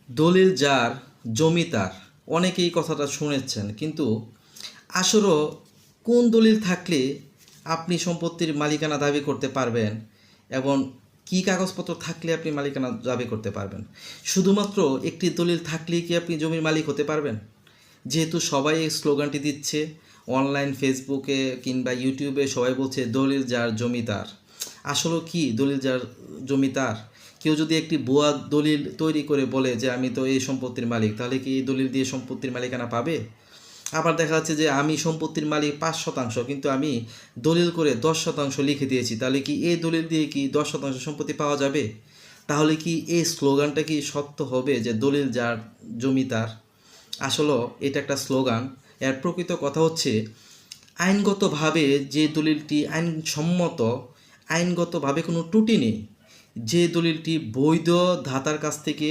দলিল যার জমি তার, অনেকেই কথাটা শুনেছেন, কিন্তু আসলে কোন দলিল থাকলে আপনি সম্পত্তির মালিকানা দাবি করতে পারবেন এবং কী কাগজপত্র থাকলে আপনি মালিকানা দাবি করতে পারবেন? শুধুমাত্র একটি দলিল থাকলেই কি আপনি জমির মালিক হতে পারবেন? যেহেতু সবাই এই স্লোগানটি দিচ্ছে, অনলাইন ফেসবুকে কিংবা ইউটিউবে সবাই বলছে দলিল যার জমি তার। আসলে কি দলিল যার জমি তার? কেউ যদি একটি ভুয়া দলিল তৈরি করে বলে যে আমি তো এই সম্পত্তির মালিক, তাহলে কি এই দলিল দিয়ে সম্পত্তির মালিকানা পাবে? আবার দেখা যাচ্ছে যে আমি সম্পত্তির মালিক ৫%, কিন্তু আমি দলিল করে ১০% লিখে দিয়েছি, তাহলে কি এই দলিল দিয়ে কি ১০% সম্পত্তি পাওয়া যাবে? তাহলে কি এই স্লোগানটা কি সত্য হবে যে দলিল যার জমি তার? আসলে এটা একটা স্লোগান। এর প্রকৃত কথা হচ্ছে আইনগতভাবে যে দলিলটি আইনসম্মত, আইনগতভাবে কোনো ত্রুটি নেই, যে দলিলটি বৈধ ধাতার কাছ থেকে